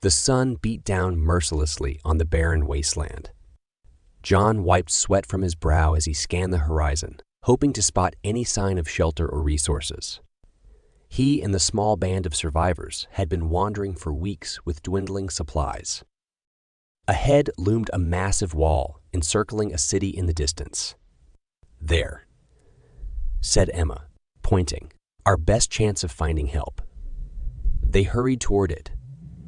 The sun beat down mercilessly on the barren wasteland. John wiped sweat from his brow as he scanned the horizon, hoping to spot any sign of shelter or resources. He and the small band of survivors had been wandering for weeks with dwindling supplies. Ahead loomed a massive wall encircling a city in the distance. "There," said Emma, pointing, "our best chance of finding help." They hurried toward it,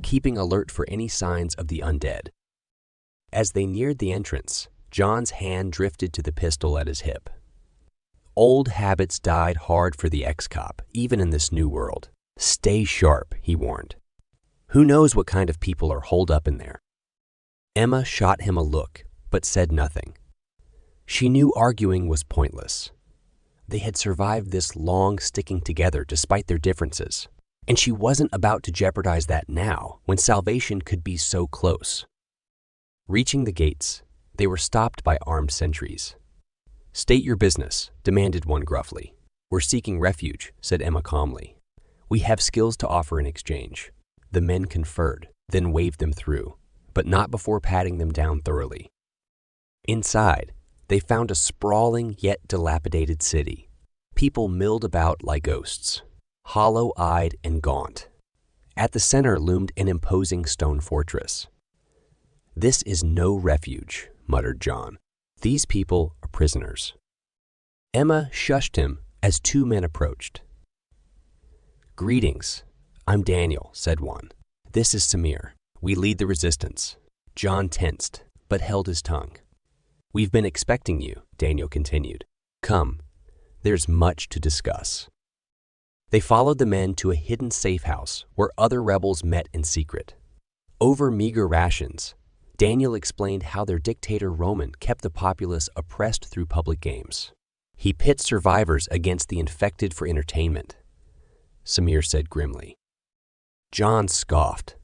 keeping alert for any signs of the undead. As they neared the entrance, John's hand drifted to the pistol at his hip. Old habits died hard for the ex-cop, even in this new world. "Stay sharp," he warned. "Who knows what kind of people are holed up in there?" Emma shot him a look, but said nothing. She knew arguing was pointless. They had survived this long sticking together despite their differences, and she wasn't about to jeopardize that now when salvation could be so close. Reaching the gates, they were stopped by armed sentries. "State your business," demanded one gruffly. "We're seeking refuge," said Emma calmly. "We have skills to offer in exchange." The men conferred, then waved them through, but not before patting them down thoroughly. Inside, they found a sprawling yet dilapidated city. People milled about like ghosts, hollow-eyed and gaunt. At the center loomed an imposing stone fortress. "This is no refuge," muttered John. "These people are prisoners." Emma shushed him as two men approached. "Greetings. I'm Daniel," said one. "This is Samir. We lead the resistance." John tensed, but held his tongue. "We've been expecting you," Daniel continued. "Come, there's much to discuss." They followed the men to a hidden safe house where other rebels met in secret. Over meager rations, Daniel explained how their dictator Roman kept the populace oppressed through public games. "He pits survivors against the infected for entertainment," Samir said grimly. John scoffed.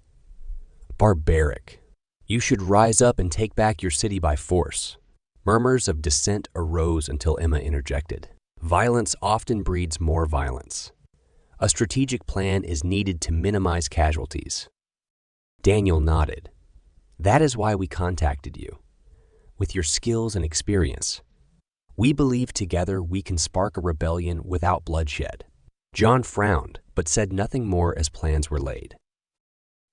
"Barbaric. You should rise up and take back your city by force." Murmurs of dissent arose until Emma interjected. "Violence often breeds more violence. A strategic plan is needed to minimize casualties." Daniel nodded. "That is why we contacted you. With your skills and experience, we believe together we can spark a rebellion without bloodshed." John frowned, but said nothing more as plans were laid.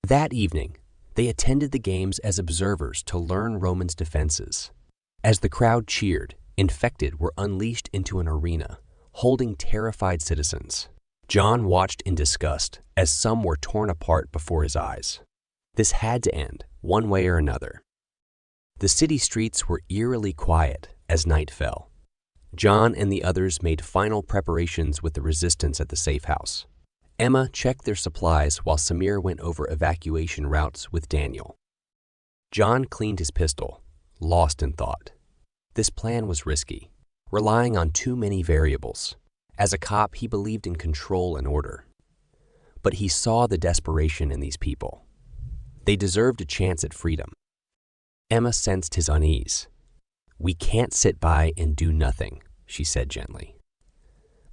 That evening, they attended the games as observers to learn Roman's defenses. As the crowd cheered, infected were unleashed into an arena, holding terrified citizens. John watched in disgust as some were torn apart before his eyes. This had to end, one way or another. The city streets were eerily quiet as night fell. John and the others made final preparations with the resistance at the safe house. Emma checked their supplies while Samir went over evacuation routes with Daniel. John cleaned his pistol, lost in thought. This plan was risky, relying on too many variables. As a cop, he believed in control and order. But he saw the desperation in these people. They deserved a chance at freedom. Emma sensed his unease. "We can't sit by and do nothing," she said gently.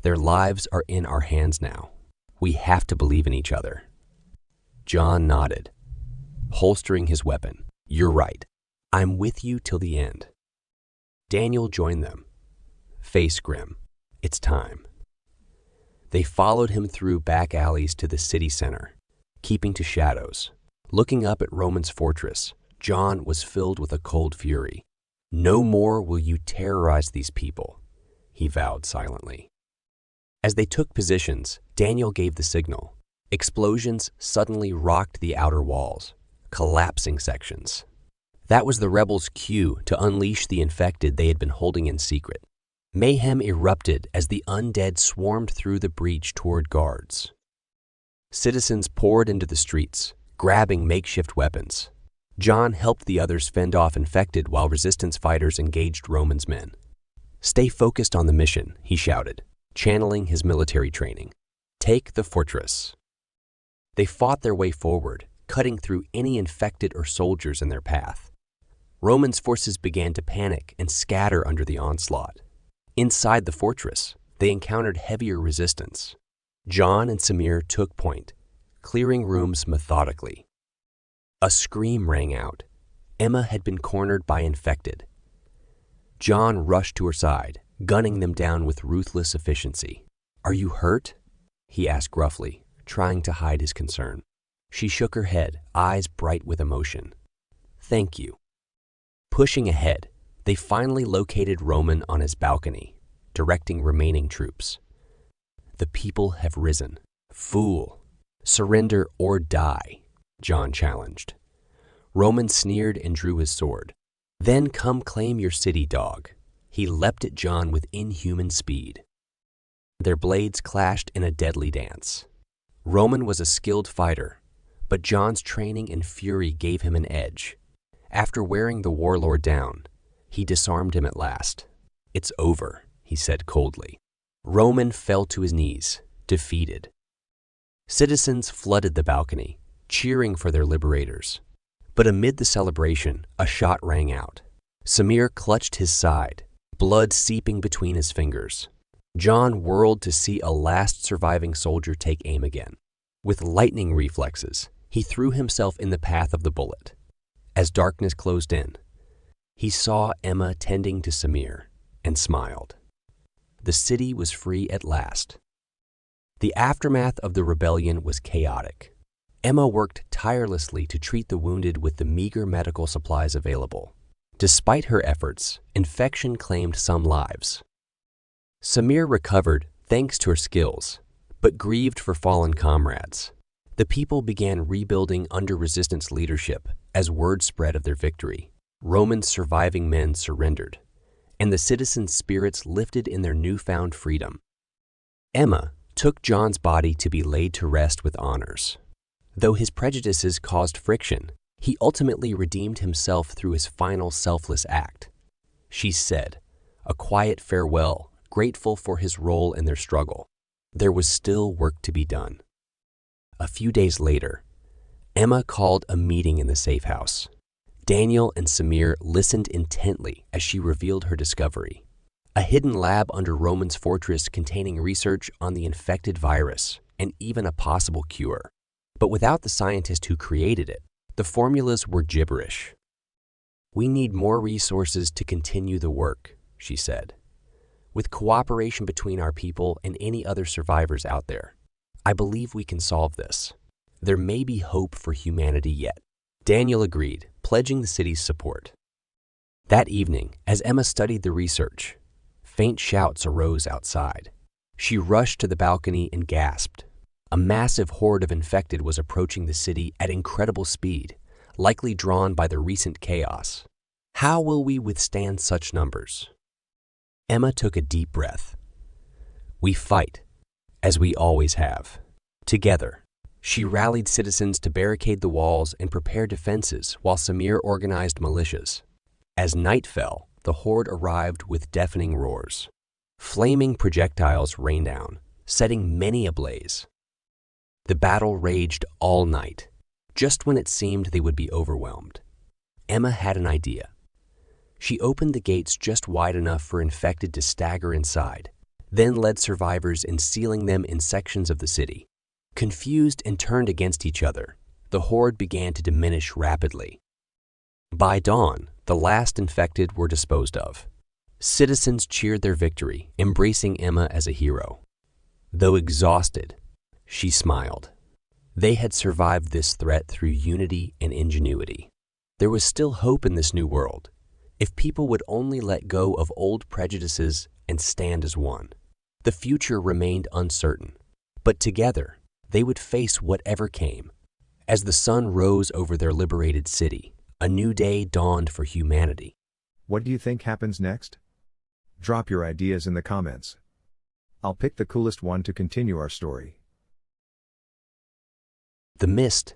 "Their lives are in our hands now. We have to believe in each other." John nodded, holstering his weapon. "You're right. I'm with you till the end." Daniel joined them, face grim. "It's time." They followed him through back alleys to the city center, keeping to shadows. Looking up at Roman's fortress, John was filled with a cold fury. "No more will you terrorize these people," he vowed silently. As they took positions, Daniel gave the signal. Explosions suddenly rocked the outer walls, collapsing sections. That was the rebels' cue to unleash the infected they had been holding in secret. Mayhem erupted as the undead swarmed through the breach toward guards. Citizens poured into the streets, grabbing makeshift weapons. John helped the others fend off infected while resistance fighters engaged Roman's men. "Stay focused on the mission," he shouted, channeling his military training. "Take the fortress." They fought their way forward, cutting through any infected or soldiers in their path. Roman's forces began to panic and scatter under the onslaught. Inside the fortress, they encountered heavier resistance. John and Samir took point, clearing rooms methodically. A scream rang out. Emma had been cornered by infected. John rushed to her side, gunning them down with ruthless efficiency. "Are you hurt?" he asked gruffly, trying to hide his concern. She shook her head, eyes bright with emotion. "Thank you." Pushing ahead, they finally located Roman on his balcony, directing remaining troops. "The people have risen. Fool! Surrender or die," John challenged. Roman sneered and drew his sword. "Then come claim your city, dog." He leapt at John with inhuman speed. Their blades clashed in a deadly dance. Roman was a skilled fighter, but John's training and fury gave him an edge. After wearing the warlord down, he disarmed him at last. "It's over," he said coldly. Roman fell to his knees, defeated. Citizens flooded the balcony, cheering for their liberators. But amid the celebration, a shot rang out. Samir clutched his side, blood seeping between his fingers. John whirled to see a last surviving soldier take aim again. With lightning reflexes, he threw himself in the path of the bullet. As darkness closed in, he saw Emma tending to Samir and smiled. The city was free at last. The aftermath of the rebellion was chaotic. Emma worked tirelessly to treat the wounded with the meager medical supplies available. Despite her efforts, infection claimed some lives. Samir recovered thanks to her skills, but grieved for fallen comrades. The people began rebuilding under resistance leadership as word spread of their victory. Roman's surviving men surrendered, and the citizens' spirits lifted in their newfound freedom. Emma took John's body to be laid to rest with honors. Though his prejudices caused friction, he ultimately redeemed himself through his final selfless act. She said, a quiet farewell, grateful for his role in their struggle. There was still work to be done. A few days later, Emma called a meeting in the safe house. Daniel and Samir listened intently as she revealed her discovery. A hidden lab under Roman's fortress containing research on the infected virus and even a possible cure. But without the scientist who created it, the formulas were gibberish. "We need more resources to continue the work," she said. "With cooperation between our people and any other survivors out there, I believe we can solve this. There may be hope for humanity yet." Daniel agreed, pledging the city's support. That evening, as Emma studied the research, faint shouts arose outside. She rushed to the balcony and gasped. A massive horde of infected was approaching the city at incredible speed, likely drawn by the recent chaos. How will we withstand such numbers? Emma took a deep breath. "We fight, as we always have. Together." She rallied citizens to barricade the walls and prepare defenses while Samir organized militias. As night fell, the horde arrived with deafening roars. Flaming projectiles rained down, setting many ablaze. The battle raged all night, just when it seemed they would be overwhelmed. Emma had an idea. She opened the gates just wide enough for infected to stagger inside, then led survivors in sealing them in sections of the city. Confused and turned against each other, the horde began to diminish rapidly. By dawn, the last infected were disposed of. Citizens cheered their victory, embracing Emma as a hero. Though exhausted, she smiled. They had survived this threat through unity and ingenuity. There was still hope in this new world, if people would only let go of old prejudices and stand as one. The future remained uncertain, but together, they would face whatever came. As the sun rose over their liberated city, a new day dawned for humanity. What do you think happens next? Drop your ideas in the comments. I'll pick the coolest one to continue our story. The mist,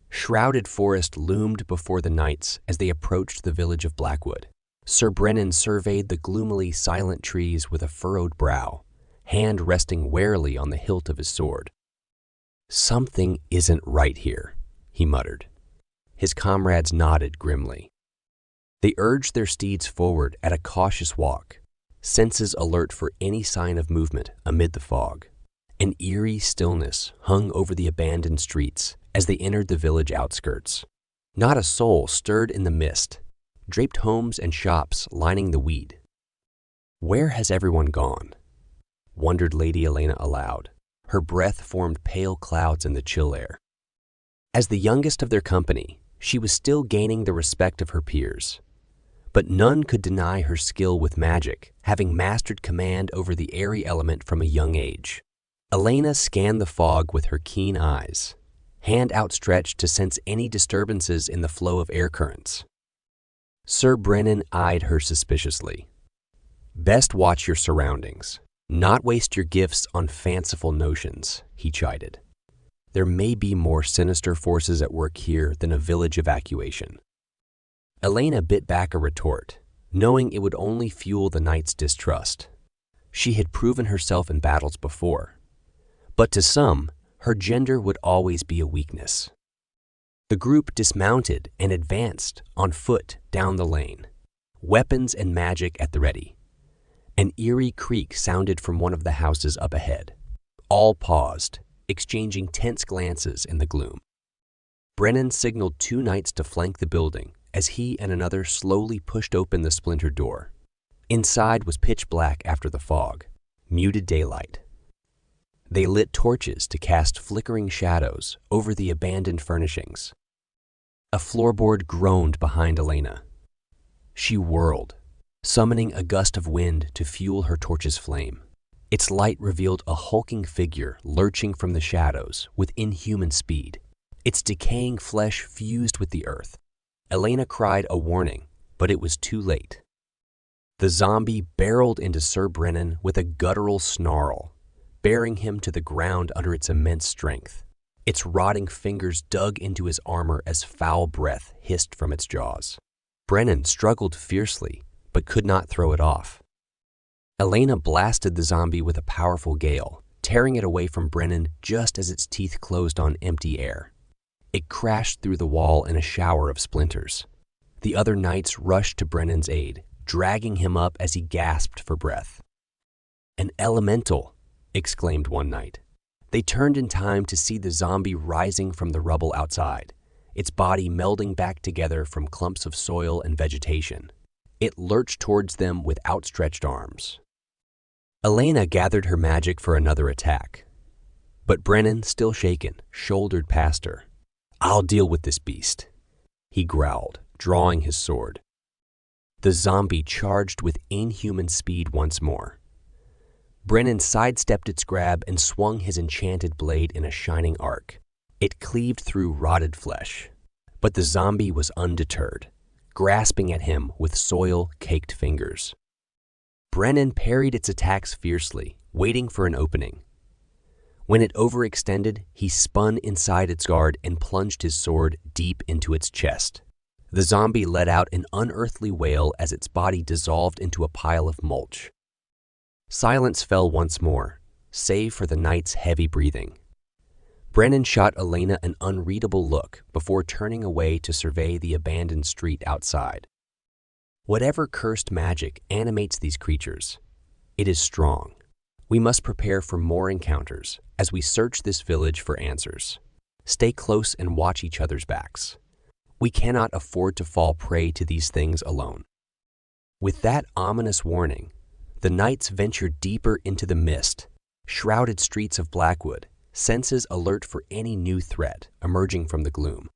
shrouded forest loomed before the knights as they approached the village of Blackwood. Sir Brennan surveyed the gloomily silent trees with a furrowed brow, hand resting warily on the hilt of his sword. "Something isn't right here," he muttered. His comrades nodded grimly. They urged their steeds forward at a cautious walk, senses alert for any sign of movement amid the fog. An eerie stillness hung over the abandoned streets as they entered the village outskirts. Not a soul stirred in the mist, draped homes and shops lining the weed. Where has everyone gone? Wondered Lady Elaina aloud. Her breath formed pale clouds in the chill air. As the youngest of their company, she was still gaining the respect of her peers. But none could deny her skill with magic, having mastered command over the airy element from a young age. Elaina scanned the fog with her keen eyes, hand outstretched to sense any disturbances in the flow of air currents. Sir Brennan eyed her suspiciously. Best watch your surroundings, not waste your gifts on fanciful notions, he chided. There may be more sinister forces at work here than a village evacuation. Elaina bit back a retort, knowing it would only fuel the knight's distrust. She had proven herself in battles before. But to some, her gender would always be a weakness. The group dismounted and advanced on foot down the lane, weapons and magic at the ready. An eerie creak sounded from one of the houses up ahead. All paused, exchanging tense glances in the gloom. Brennan signaled two knights to flank the building as he and another slowly pushed open the splintered door. Inside was pitch black after the fog, muted daylight. They lit torches to cast flickering shadows over the abandoned furnishings. A floorboard groaned behind Elaina. She whirled, summoning a gust of wind to fuel her torch's flame. Its light revealed a hulking figure lurching from the shadows with inhuman speed. Its decaying flesh fused with the earth. Elaina cried a warning, but it was too late. The zombie barreled into Sir Brennan with a guttural snarl, bearing him to the ground under its immense strength. Its rotting fingers dug into his armor as foul breath hissed from its jaws. Brennan struggled fiercely, but could not throw it off. Elaina blasted the zombie with a powerful gale, tearing it away from Brennan just as its teeth closed on empty air. It crashed through the wall in a shower of splinters. The other knights rushed to Brennan's aid, dragging him up as he gasped for breath. "An elemental!" exclaimed one knight. They turned in time to see the zombie rising from the rubble outside, its body melding back together from clumps of soil and vegetation. It lurched towards them with outstretched arms. Elaina gathered her magic for another attack. But Brennan, still shaken, shouldered past her. "I'll deal with this beast," he growled, drawing his sword. The zombie charged with inhuman speed once more. Brennan sidestepped its grab and swung his enchanted blade in a shining arc. It cleaved through rotted flesh. But the zombie was undeterred, grasping at him with soil-caked fingers. Brennan parried its attacks fiercely, waiting for an opening. When it overextended, he spun inside its guard and plunged his sword deep into its chest. The zombie let out an unearthly wail as its body dissolved into a pile of mulch. Silence fell once more, save for the knight's heavy breathing. Brennan shot Elaina an unreadable look before turning away to survey the abandoned street outside. Whatever cursed magic animates these creatures, it is strong. We must prepare for more encounters as we search this village for answers. Stay close and watch each other's backs. We cannot afford to fall prey to these things alone. With that ominous warning, the knights ventured deeper into the mist, shrouded streets of Blackwood, senses alert for any new threat emerging from the gloom.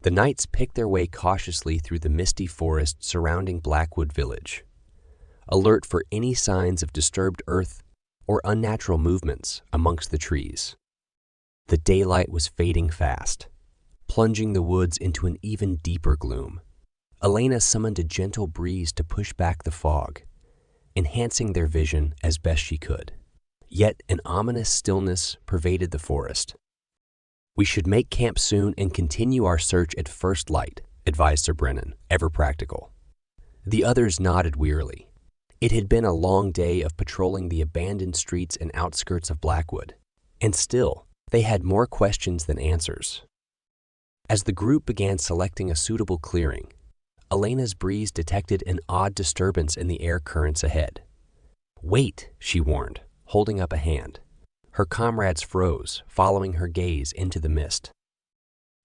The knights picked their way cautiously through the misty forest surrounding Blackwood village, alert for any signs of disturbed earth or unnatural movements amongst the trees. The daylight was fading fast, plunging the woods into an even deeper gloom. Elaina summoned a gentle breeze to push back the fog, enhancing their vision as best she could. Yet an ominous stillness pervaded the forest. "We should make camp soon and continue our search at first light," advised Sir Brennan, ever practical. The others nodded wearily. It had been a long day of patrolling the abandoned streets and outskirts of Blackwood, and still, they had more questions than answers. As the group began selecting a suitable clearing, Elena's breeze detected an odd disturbance in the air currents ahead. "Wait," she warned, holding up a hand. Her comrades froze, following her gaze into the mist.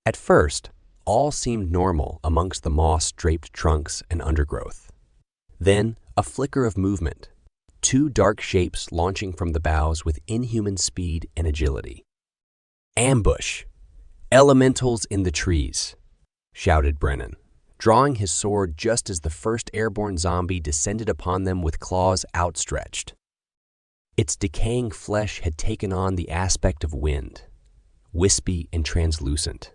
At first, All seemed normal amongst the moss-draped trunks and undergrowth. Then, a flicker of movement. Two dark shapes launching from the boughs with inhuman speed and agility. "Ambush! Elementals in the trees!" shouted Brennan, drawing his sword just as the first airborne zombie descended upon them with claws outstretched. Its decaying flesh had taken on the aspect of wind, wispy and translucent.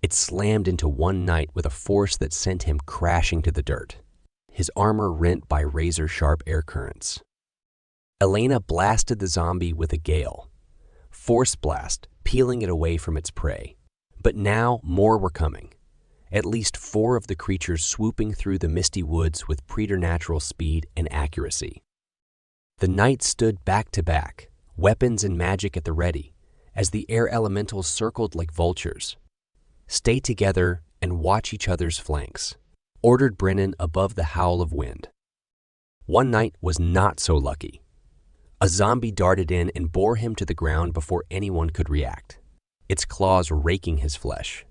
It slammed into one knight with a force that sent him crashing to the dirt, his armor rent by razor-sharp air currents. Elaina blasted the zombie with a gale, force blast, peeling it away from its prey. But now more were coming, at least 4 of the creatures swooping through the misty woods with preternatural speed and accuracy. The knights stood back to back, weapons and magic at the ready, as the air elementals circled like vultures. "Stay together and watch each other's flanks," ordered Brennan above the howl of wind. One knight was not so lucky. A zombie darted in and bore him to the ground before anyone could react, its claws raking his flesh.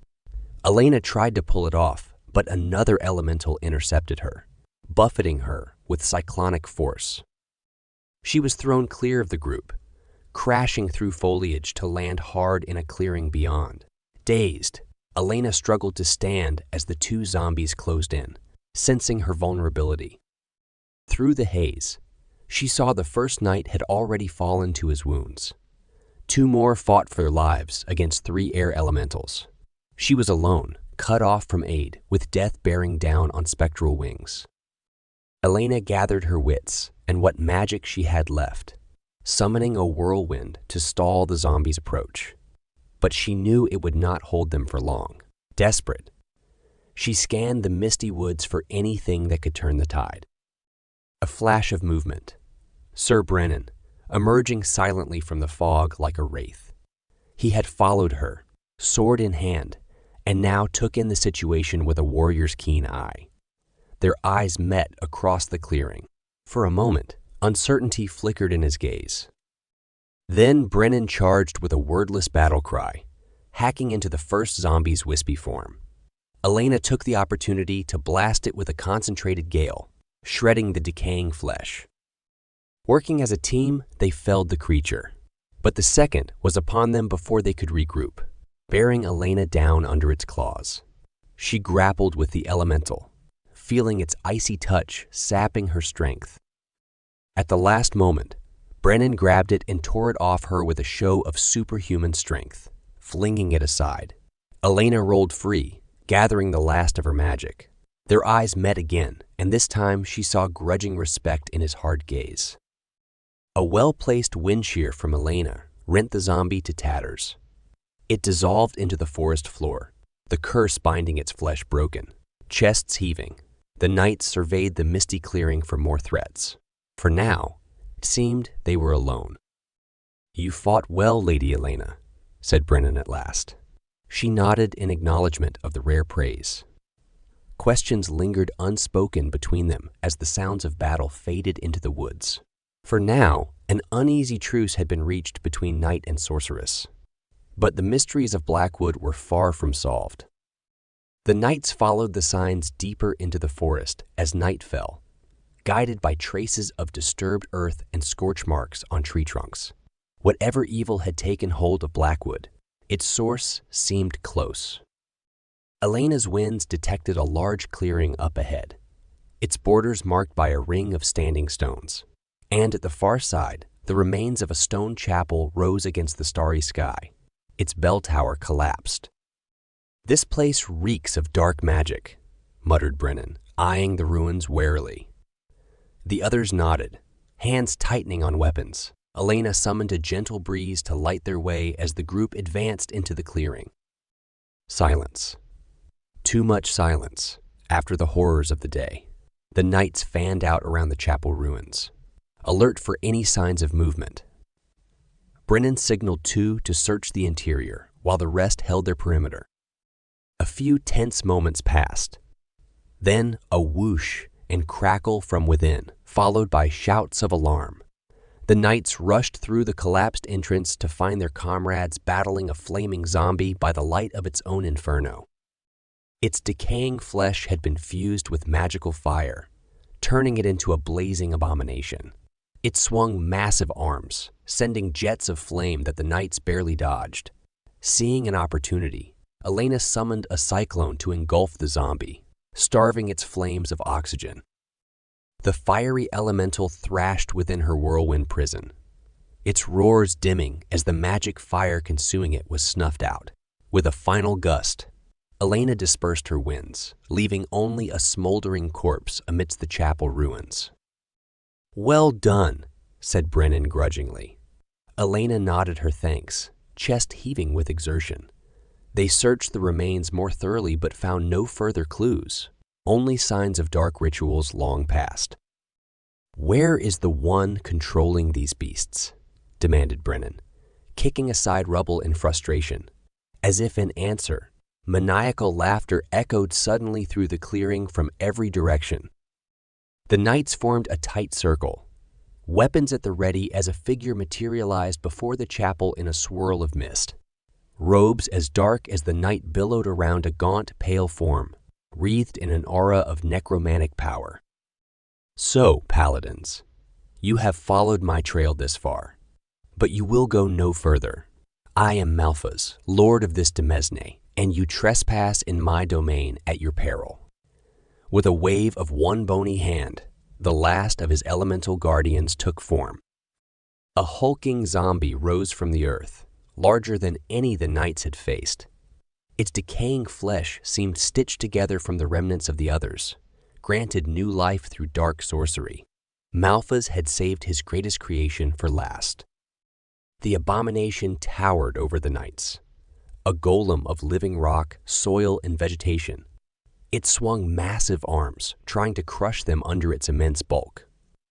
Elaina tried to pull it off, but another elemental intercepted her, buffeting her with cyclonic force. She was thrown clear of the group, crashing through foliage to land hard in a clearing beyond. Dazed, Elaina struggled to stand as the 2 zombies closed in, sensing her vulnerability. Through the haze, she saw the first knight had already fallen to his wounds. 2 more fought for their lives against 3 air elementals. She was alone, cut off from aid, with death bearing down on spectral wings. Elaina gathered her wits and what magic she had left, summoning a whirlwind to stall the zombies' approach. But she knew it would not hold them for long. Desperate, she scanned the misty woods for anything that could turn the tide. A flash of movement. Sir Brennan, emerging silently from the fog like a wraith. He had followed her, sword in hand, and now took in the situation with a warrior's keen eye. Their eyes met across the clearing. For a moment, uncertainty flickered in his gaze. Then Brennan charged with a wordless battle cry, hacking into the first zombie's wispy form. Elaina took the opportunity to blast it with a concentrated gale, shredding the decaying flesh. Working as a team, they felled the creature. But the second was upon them before they could regroup, bearing Elaina down under its claws. She grappled with the elemental, feeling its icy touch sapping her strength. At the last moment, Brennan grabbed it and tore it off her with a show of superhuman strength, flinging it aside. Elaina rolled free, gathering the last of her magic. Their eyes met again, and this time she saw grudging respect in his hard gaze. A well-placed wind shear from Elaina rent the zombie to tatters. It dissolved into the forest floor, the curse binding its flesh broken, chests heaving. The knights surveyed the misty clearing for more threats. For now, it seemed they were alone. "You fought well, Lady Elaina," said Brennan at last. She nodded in acknowledgement of the rare praise. Questions lingered unspoken between them as the sounds of battle faded into the woods. For now, an uneasy truce had been reached between knight and sorceress. But the mysteries of Blackwood were far from solved. The knights followed the signs deeper into the forest as night fell, guided by traces of disturbed earth and scorch marks on tree trunks. Whatever evil had taken hold of Blackwood, its source seemed close. Elena's winds detected a large clearing up ahead, its borders marked by a ring of standing stones. And at the far side, the remains of a stone chapel rose against the starry sky. Its bell tower collapsed. "This place reeks of dark magic," muttered Brennan, eyeing the ruins warily. The others nodded, hands tightening on weapons. Elaina summoned a gentle breeze to light their way as the group advanced into the clearing. Silence. Too much silence after the horrors of the day. The knights fanned out around the chapel ruins, alert for any signs of movement. Brennan signaled 2 to search the interior, while the rest held their perimeter. A few tense moments passed. Then a whoosh and crackle from within, followed by shouts of alarm. The knights rushed through the collapsed entrance to find their comrades battling a flaming zombie by the light of its own inferno. Its decaying flesh had been fused with magical fire, turning it into a blazing abomination. It swung massive arms, sending jets of flame that the knights barely dodged. Seeing an opportunity, Elaina summoned a cyclone to engulf the zombie, starving its flames of oxygen. The fiery elemental thrashed within her whirlwind prison, its roars dimming as the magic fire consuming it was snuffed out. With a final gust, Elaina dispersed her winds, leaving only a smoldering corpse amidst the chapel ruins. "Well done," said Brennan grudgingly. Elaina nodded her thanks, chest heaving with exertion. They searched the remains more thoroughly but found no further clues, only signs of dark rituals long past. "Where is the one controlling these beasts?" demanded Brennan, kicking aside rubble in frustration. As if in answer, maniacal laughter echoed suddenly through the clearing from every direction. The knights formed a tight circle, weapons at the ready as a figure materialized before the chapel in a swirl of mist. Robes as dark as the night billowed around a gaunt, pale form, wreathed in an aura of necromantic power. "So, paladins, you have followed my trail this far, but you will go no further. I am Malphas, lord of this Demesne, and you trespass in my domain at your peril." With a wave of one bony hand, the last of his elemental guardians took form. A hulking zombie rose from the earth, larger than any the knights had faced. Its decaying flesh seemed stitched together from the remnants of the others, granted new life through dark sorcery. Malphas had saved his greatest creation for last. The abomination towered over the knights, a golem of living rock, soil, and vegetation. It swung massive arms, trying to crush them under its immense bulk.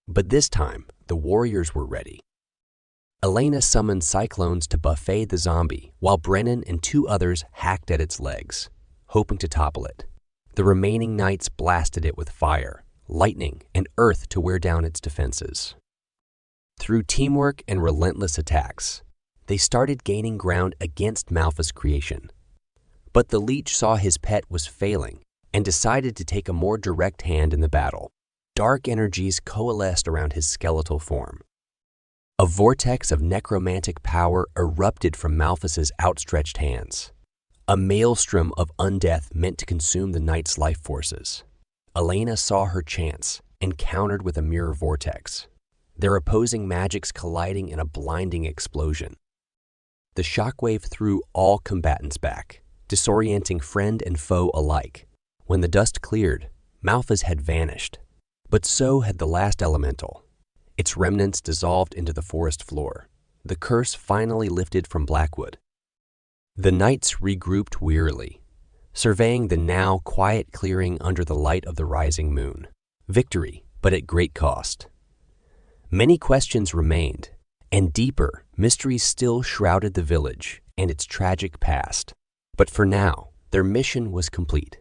But this time, the warriors were ready. Elaina summoned cyclones to buffet the zombie, while Brennan and two others hacked at its legs, hoping to topple it. The remaining knights blasted it with fire, lightning, and earth to wear down its defenses. Through teamwork and relentless attacks, they started gaining ground against Malphas' creation. But the leech saw his pet was failing and decided to take a more direct hand in the battle. Dark energies coalesced around his skeletal form. A vortex of necromantic power erupted from Malphas' outstretched hands, a maelstrom of undeath meant to consume the knight's life forces. Elaina saw her chance and countered with a mirror vortex, their opposing magics colliding in a blinding explosion. The shockwave threw all combatants back, disorienting friend and foe alike. When the dust cleared, Malphas had vanished, but so had the last elemental. Its remnants dissolved into the forest floor, the curse finally lifted from Blackwood. The knights regrouped wearily, surveying the now quiet clearing under the light of the rising moon. Victory, but at great cost. Many questions remained, and deeper mysteries still shrouded the village and its tragic past. But for now, their mission was complete.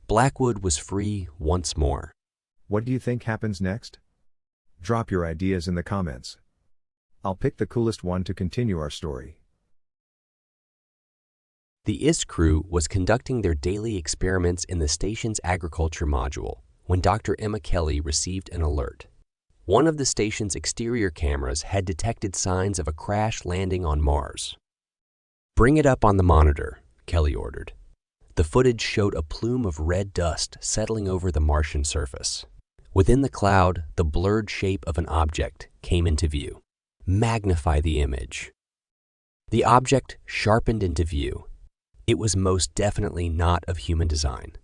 Blackwood was free once more. What do you think happens next? Drop your ideas in the comments. I'll pick the coolest one to continue our story. The IS crew was conducting their daily experiments in the station's agriculture module when Dr. Emma Kelly received an alert. One of the station's exterior cameras had detected signs of a crash landing on Mars. "Bring it up on the monitor," Kelly ordered. The footage showed a plume of red dust settling over the Martian surface. Within the cloud, the blurred shape of an object came into view. "Magnify the image." The object sharpened into view. It was most definitely not of human design.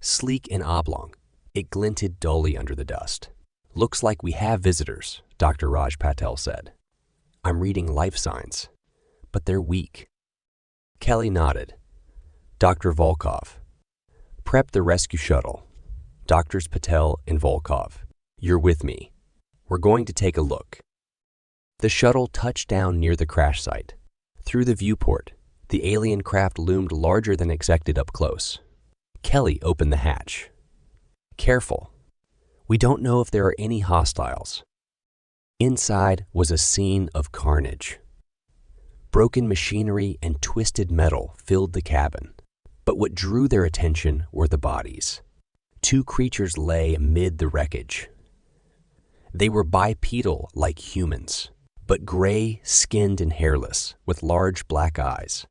Sleek and oblong, it glinted dully under the dust. "Looks like we have visitors," Dr. Raj Patel said. "I'm reading life signs, but they're weak." Kelly nodded. "Dr. Volkov, prep the rescue shuttle. Doctors Patel and Volkov, you're with me. We're going to take a look." The shuttle touched down near the crash site. Through the viewport, the alien craft loomed larger than expected up close. Kelly opened the hatch. "Careful. We don't know if there are any hostiles." Inside was a scene of carnage. Broken machinery and twisted metal filled the cabin. But what drew their attention were the bodies. Two creatures lay amid the wreckage. They were bipedal like humans, but gray, skinned and hairless, with large black eyes.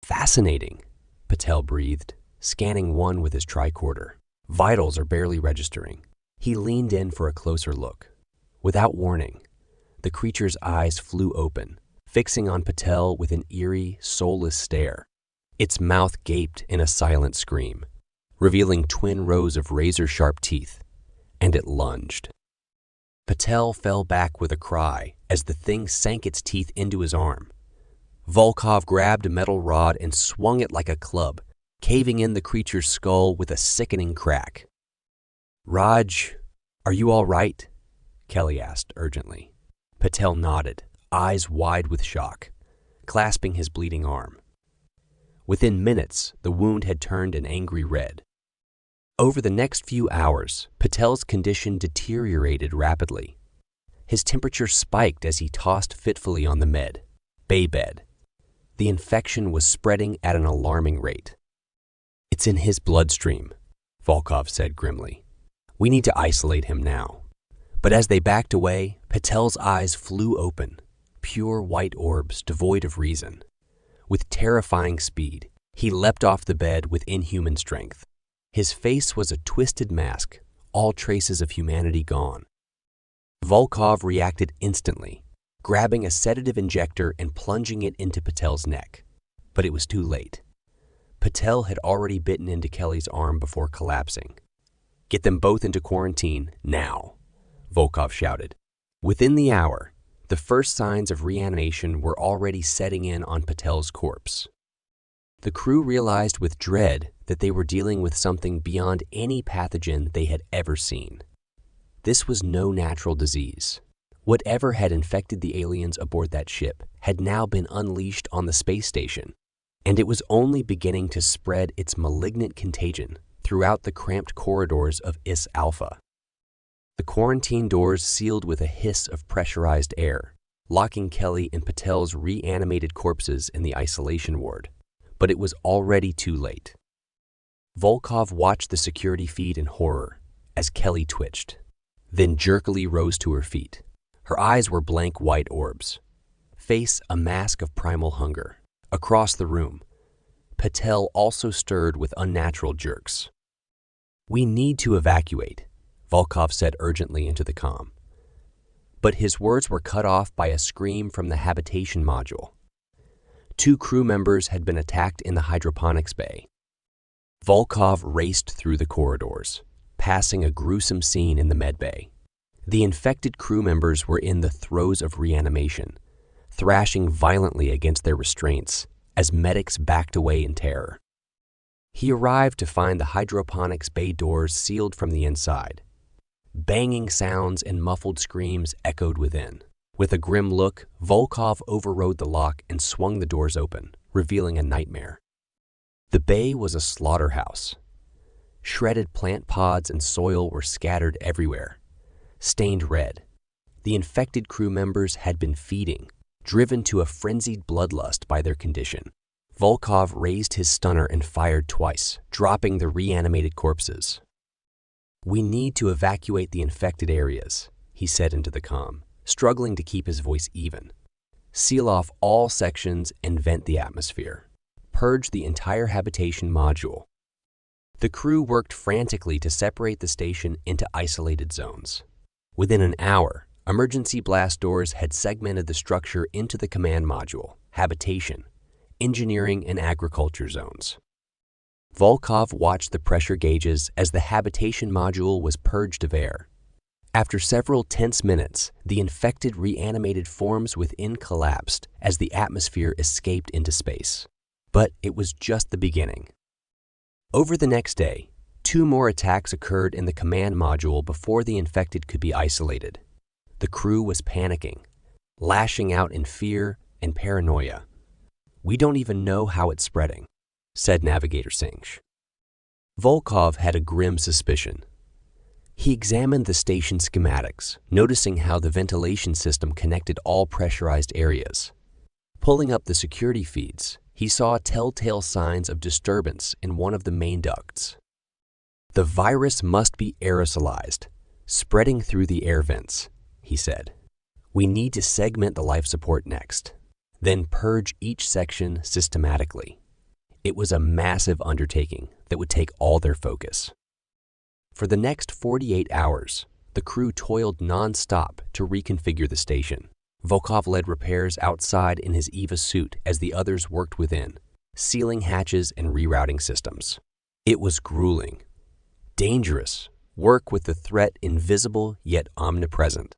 "Fascinating," Patel breathed, scanning one with his tricorder. Vitals are barely registering. He leaned in for a closer look. Without warning, the creature's eyes flew open, fixing on Patel with an eerie, soulless stare. Its mouth gaped in a silent scream, revealing twin rows of razor-sharp teeth, and it lunged. Patel fell back with a cry as the thing sank its teeth into his arm. Volkov grabbed a metal rod and swung it like a club, caving in the creature's skull with a sickening crack. "Raj, are you all right?" Kelly asked urgently. Patel nodded, eyes wide with shock, clasping his bleeding arm. Within minutes, the wound had turned an angry red. Over the next few hours, Patel's condition deteriorated rapidly. His temperature spiked as he tossed fitfully on the bay bed. The infection was spreading at an alarming rate. "It's in his bloodstream," Volkov said grimly. "We need to isolate him now." But as they backed away, Patel's eyes flew open, pure white orbs devoid of reason. With terrifying speed, he leapt off the bed with inhuman strength. His face was a twisted mask, all traces of humanity gone. Volkov reacted instantly, grabbing a sedative injector and plunging it into Patel's neck. But it was too late. Patel had already bitten into Kelly's arm before collapsing. "Get them both into quarantine, now," Volkov shouted. Within the hour, the first signs of reanimation were already setting in on Patel's corpse. The crew realized with dread that they were dealing with something beyond any pathogen they had ever seen. This was no natural disease. Whatever had infected the aliens aboard that ship had now been unleashed on the space station, and it was only beginning to spread its malignant contagion throughout the cramped corridors of Is Alpha. The quarantine doors sealed with a hiss of pressurized air, locking Kelly and Patel's reanimated corpses in the isolation ward. But it was already too late. Volkov watched the security feed in horror as Kelly twitched, then jerkily rose to her feet. Her eyes were blank white orbs, face a mask of primal hunger. Across the room, Patel also stirred with unnatural jerks. "We need to evacuate," Volkov said urgently into the comm. But his words were cut off by a scream from the habitation module. 2 crew members had been attacked in the hydroponics bay. Volkov raced through the corridors, passing a gruesome scene in the med bay. The infected crew members were in the throes of reanimation, thrashing violently against their restraints as medics backed away in terror. He arrived to find the hydroponics bay doors sealed from the inside. Banging sounds and muffled screams echoed within. With a grim look, Volkov overrode the lock and swung the doors open, revealing a nightmare. The bay was a slaughterhouse. Shredded plant pods and soil were scattered everywhere, stained red. The infected crew members had been feeding, driven to a frenzied bloodlust by their condition. Volkov raised his stunner and fired twice, dropping the reanimated corpses. "We need to evacuate the infected areas," he said into the comm, struggling to keep his voice even. "Seal off all sections and vent the atmosphere. Purge the entire habitation module." The crew worked frantically to separate the station into isolated zones. Within an hour, emergency blast doors had segmented the structure into the command module, habitation, engineering, and agriculture zones. Volkov watched the pressure gauges as the habitation module was purged of air. After several tense minutes, the infected reanimated forms within collapsed as the atmosphere escaped into space. But it was just the beginning. Over the next day, 2 more attacks occurred in the command module before the infected could be isolated. The crew was panicking, lashing out in fear and paranoia. "We don't even know how it's spreading," said Navigator Singh. Volkov had a grim suspicion. He examined the station schematics, noticing how the ventilation system connected all pressurized areas. Pulling up the security feeds, he saw telltale signs of disturbance in one of the main ducts. "The virus must be aerosolized, spreading through the air vents," he said. "We need to segment the life support next, then purge each section systematically." It was a massive undertaking that would take all their focus. For the next 48 hours, the crew toiled non-stop to reconfigure the station. Volkov led repairs outside in his EVA suit as the others worked within, sealing hatches and rerouting systems. It was grueling, dangerous work with the threat invisible yet omnipresent.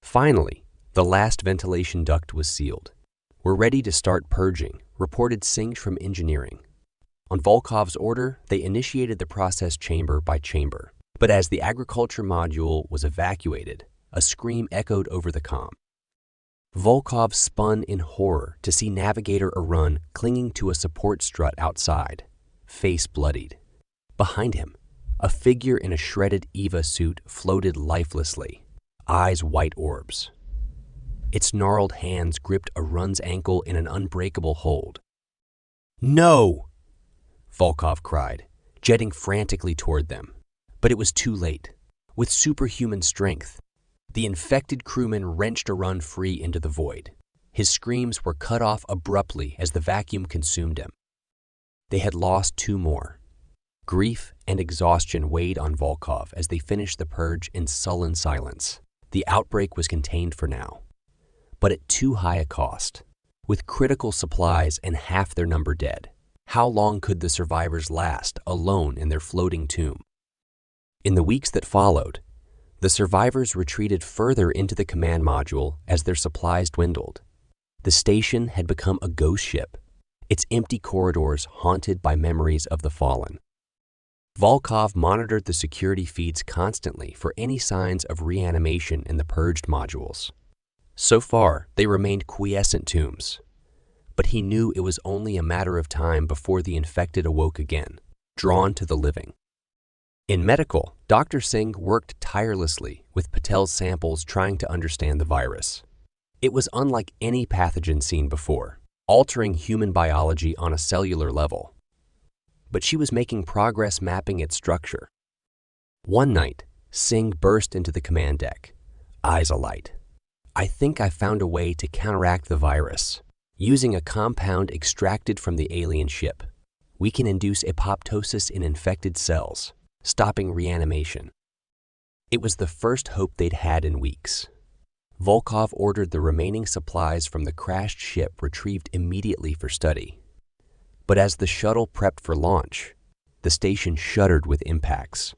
Finally, the last ventilation duct was sealed. "We're ready to start purging," reported Singh from engineering. On Volkov's order, they initiated the process chamber by chamber. But as the agriculture module was evacuated, a scream echoed over the comm. Volkov spun in horror to see Navigator Arun clinging to a support strut outside, face bloodied. Behind him, a figure in a shredded EVA suit floated lifelessly, eyes white orbs. Its gnarled hands gripped Arun's ankle in an unbreakable hold. "No!" Volkov cried, jetting frantically toward them. But it was too late. With superhuman strength, the infected crewman wrenched Arun free into the void. His screams were cut off abruptly as the vacuum consumed him. They had lost two more. Grief and exhaustion weighed on Volkov as they finished the purge in sullen silence. The outbreak was contained for now, but at too high a cost. With critical supplies and half their number dead, how long could the survivors last alone in their floating tomb? In the weeks that followed, the survivors retreated further into the command module as their supplies dwindled. The station had become a ghost ship, its empty corridors haunted by memories of the fallen. Volkov monitored the security feeds constantly for any signs of reanimation in the purged modules. So far, they remained quiescent tombs, but he knew it was only a matter of time before the infected awoke again, drawn to the living. In medical, Dr. Singh worked tirelessly with Patel's samples trying to understand the virus. It was unlike any pathogen seen before, altering human biology on a cellular level. But she was making progress mapping its structure. One night, Singh burst into the command deck, eyes alight. "I think I found a way to counteract the virus. Using a compound extracted from the alien ship, we can induce apoptosis in infected cells, stopping reanimation." It was the first hope they'd had in weeks. Volkov ordered the remaining supplies from the crashed ship retrieved immediately for study. But as the shuttle prepped for launch, the station shuddered with impacts.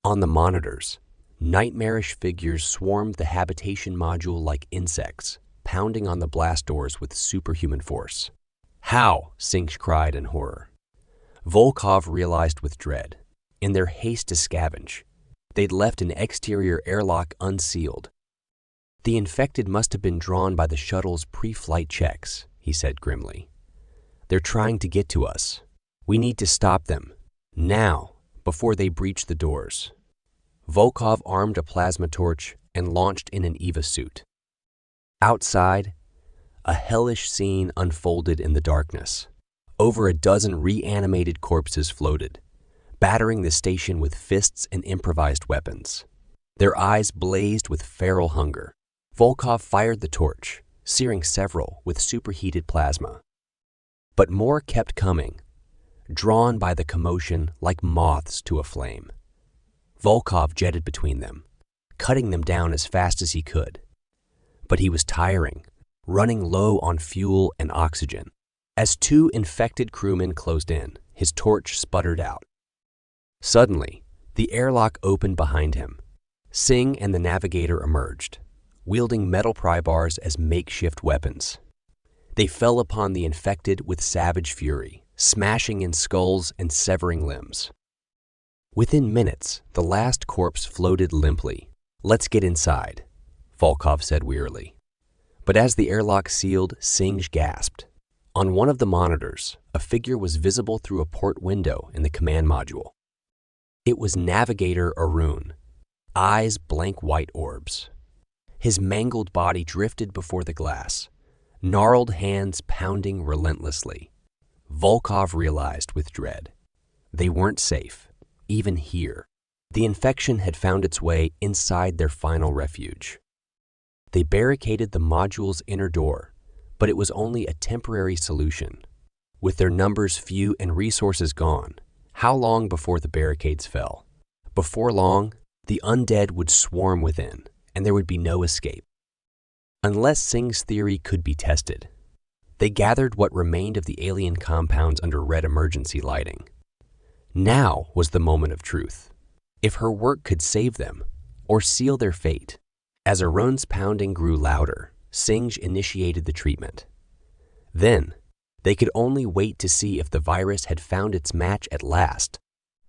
On the monitors, nightmarish figures swarmed the habitation module like insects, pounding on the blast doors with superhuman force. "How?" Singh cried in horror. Volkov realized with dread. In their haste to scavenge, they'd left an exterior airlock unsealed. "The infected must have been drawn by the shuttle's pre-flight checks," he said grimly. "They're trying to get to us. We need to stop them, now, before they breach the doors." Volkov armed a plasma torch and launched in an EVA suit. Outside, a hellish scene unfolded in the darkness. Over a dozen reanimated corpses floated, battering the station with fists and improvised weapons. Their eyes blazed with feral hunger. Volkov fired the torch, searing several with superheated plasma. But more kept coming, drawn by the commotion like moths to a flame. Volkov jetted between them, cutting them down as fast as he could. But he was tiring, running low on fuel and oxygen. As two infected crewmen closed in, his torch sputtered out. Suddenly, the airlock opened behind him. Singh and the navigator emerged, wielding metal pry bars as makeshift weapons. They fell upon the infected with savage fury, smashing in skulls and severing limbs. Within minutes, the last corpse floated limply. "Let's get inside," Volkov said wearily. But as the airlock sealed, Singh gasped. On one of the monitors, a figure was visible through a port window in the command module. It was Navigator Arun, eyes blank white orbs. His mangled body drifted before the glass, gnarled hands pounding relentlessly. Volkov realized with dread. They weren't safe, even here. The infection had found its way inside their final refuge. They barricaded the module's inner door, but it was only a temporary solution. With their numbers few and resources gone, how long before the barricades fell? Before long, the undead would swarm within, and there would be no escape. Unless Singh's theory could be tested, they gathered what remained of the alien compounds under red emergency lighting. Now was the moment of truth. If her work could save them, or seal their fate. As Aron's pounding grew louder, Singh initiated the treatment. Then, they could only wait to see if the virus had found its match at last.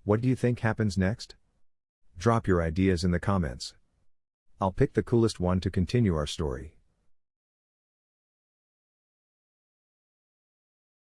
What do you think happens next? Drop your ideas in the comments. I'll pick the coolest one to continue our story.